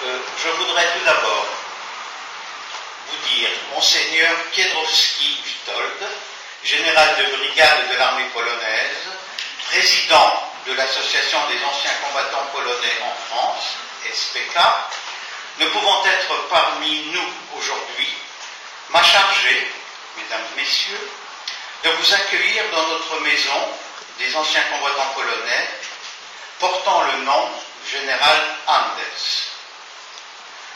Je voudrais tout d'abord vous dire, Monseigneur Kiedrowski-Witold, général de brigade de l'armée polonaise, président de l'Association des anciens combattants polonais en France, SPK, ne pouvant être parmi nous aujourd'hui, m'a chargé, mesdames, messieurs, de vous accueillir dans notre maison des anciens combattants polonais, portant le nom Général Anders.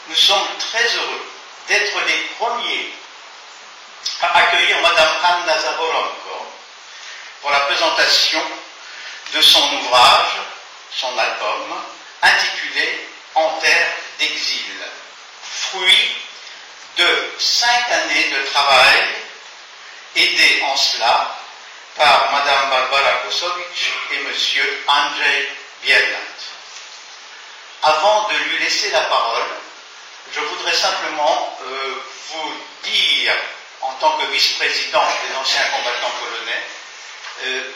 Nous sommes très heureux d'être les premiers à accueillir Madame Anna Zaboronko pour la présentation de son ouvrage, son album, intitulé En terre d'exil, fruit de 5 années de travail, aidé en cela par Madame Barbara Kosowicz et Monsieur Andrzej Bierland. Avant de lui laisser la parole, je voudrais simplement vous dire, en tant que vice-président des anciens combattants polonais,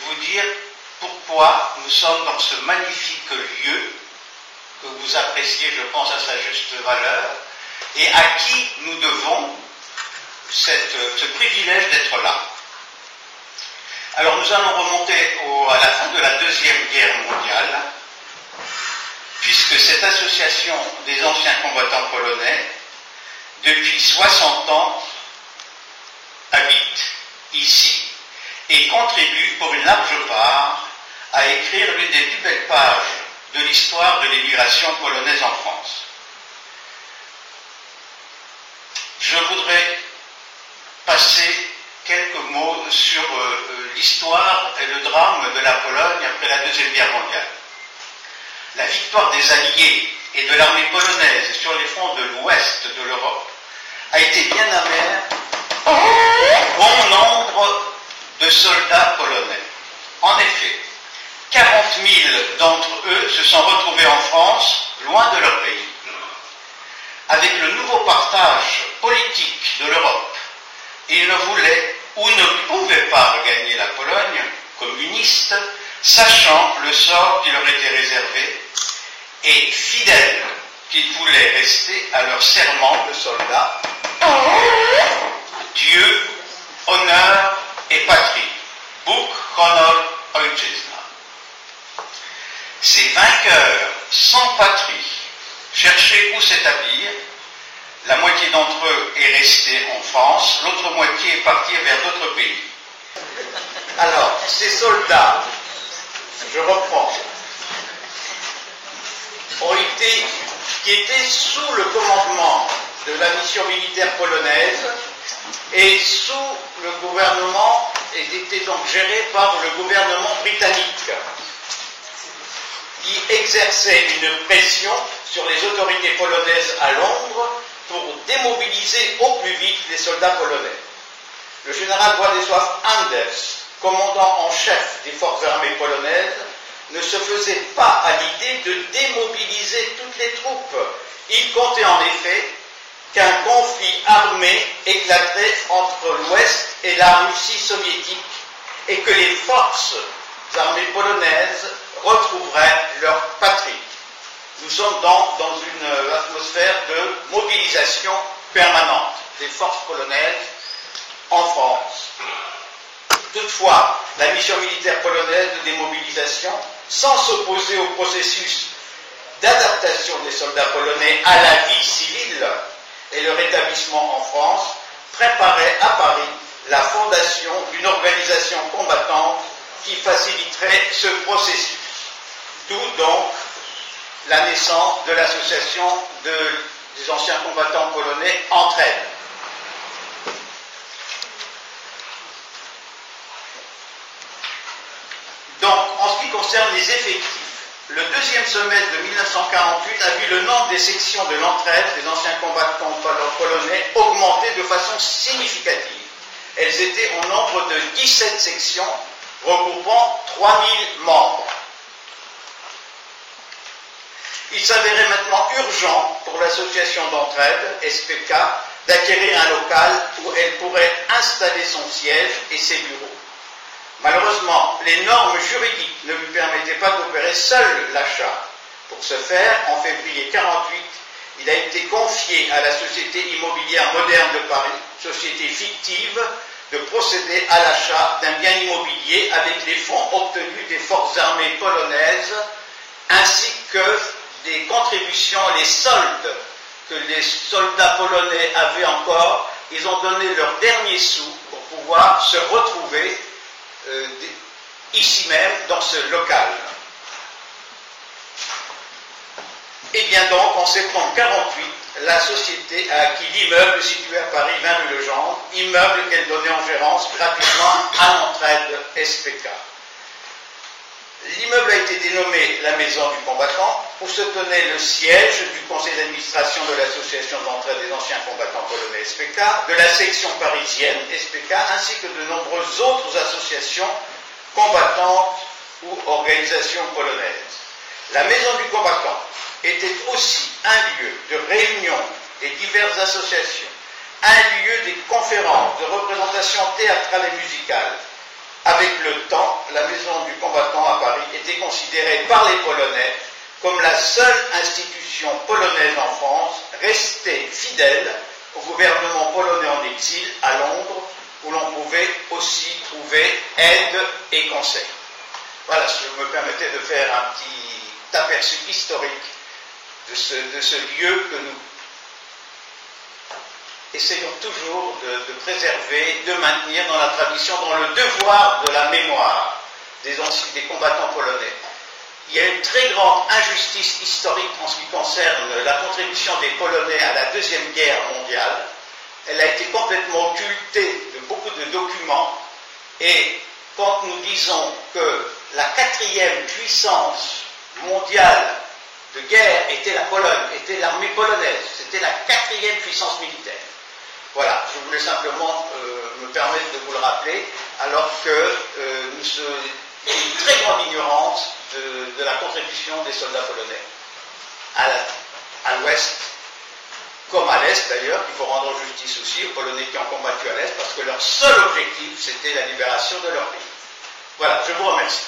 vous dire pourquoi nous sommes dans ce magnifique lieu que vous appréciez, je pense, à sa juste valeur, et à qui nous devons ce privilège d'être là. Alors nous allons remonter à la fin de la Deuxième Guerre mondiale, puisque cette association des anciens combattants polonais, depuis 60 ans, habite ici et contribue pour une large part à écrire l'une des plus belles pages de l'histoire de l'émigration polonaise en France. Je voudrais passer quelques mots sur l'histoire et le drame de la Pologne après la Deuxième Guerre mondiale. La victoire des Alliés et de l'armée polonaise sur les fronts de l'ouest de l'Europe a été bien amère pour bon nombre de soldats polonais. En effet, 40 000 d'entre eux se sont retrouvés en France, loin de leur pays. Avec le nouveau partage politique de l'Europe, ils ne voulaient ou ne pouvaient pas regagner la Pologne communiste, sachant le sort qui leur était réservé, et fidèles qu'ils voulaient rester à leur serment de soldats, Dieu, honneur et patrie, Bóg, honor, ojczyzna. Ces vainqueurs sans patrie cherchaient où s'établir. La moitié d'entre eux est restée en France, l'autre moitié est partie vers d'autres pays. Alors, ces soldats, je reprends, qui étaient sous le commandement de la mission militaire polonaise et sous le gouvernement, et étaient donc gérés par le gouvernement britannique, qui exerçait une pression sur les autorités polonaises à Londres pour démobiliser au plus vite les soldats polonais. Le général Władysław Anders, commandant en chef des forces armées polonaises, ne se faisait pas à l'idée de démobiliser toutes les troupes. Il comptait en effet qu'un conflit armé éclaterait entre l'Ouest et la Russie soviétique et que les forces armées polonaises retrouveraient leur patrie. Nous sommes donc dans une atmosphère de mobilisation permanente des forces polonaises en France. Toutefois, la mission militaire polonaise de démobilisation, sans s'opposer au processus d'adaptation des soldats polonais à la vie civile et leur établissement en France, préparait à Paris la fondation d'une organisation combattante qui faciliterait ce processus. D'où donc la naissance de l'association des anciens combattants polonais Entraide. Donc, en ce qui concerne les effectifs, le deuxième semestre de 1948 a vu le nombre des sections de l'entraide des anciens combattants polonais augmenter de façon significative. Elles étaient au nombre de 17 sections, regroupant 3000 membres. Il s'avérait maintenant urgent pour l'association d'entraide, SPK, d'acquérir un local où elle pourrait installer son siège et ses bureaux. Malheureusement, les normes juridiques ne lui permettaient pas d'opérer seul l'achat. Pour ce faire, en février 1948, Il a été confié à la Société immobilière moderne de Paris, société fictive, de procéder à l'achat d'un bien immobilier avec les fonds obtenus des forces armées polonaises, ainsi que des contributions, les soldes que les soldats polonais avaient encore. Ils ont donné leurs derniers sous pour pouvoir se retrouver ici même, dans ce local. Et bien donc, en septembre 1948, la société a acquis l'immeuble situé à Paris, 20 rue Legendre, immeuble qu'elle donnait en gérance gratuitement à l'entraide SPK. L'immeuble a été dénommé la Maison du Combattant, où se tenait le siège du conseil d'administration de l'association d'entraide des anciens combattants polonais SPK, de la section parisienne SPK, ainsi que de nombreuses autres associations combattantes ou organisations polonaises. La Maison du Combattant était aussi un lieu de réunion des diverses associations, un lieu des conférences, de représentations théâtrales et musicales. Avec le temps, la Maison du Combattant à Paris était considérée par les Polonais comme la seule institution polonaise en France restée fidèle au gouvernement polonais en exil à Londres, où l'on pouvait aussi trouver aide et conseil. Voilà, je me permettais de faire un petit aperçu historique de ce lieu que nous essayons toujours de préserver, de maintenir dans la tradition, dans le devoir de la mémoire des combattants polonais. Il y a une très grande injustice historique en ce qui concerne la contribution des Polonais à la Deuxième Guerre mondiale. Elle a été complètement occultée de beaucoup de documents, et quand nous disons que la quatrième puissance mondiale de guerre était la Pologne, était l'armée polonaise, c'était la quatrième puissance militaire. Voilà, je voulais simplement me permettre de vous le rappeler, alors que il y a une très grande ignorance de la contribution des soldats polonais à l'ouest, comme à l'est d'ailleurs, qu'il faut rendre justice aussi aux Polonais qui ont combattu à l'est, parce que leur seul objectif, c'était la libération de leur pays. Voilà, je vous remercie.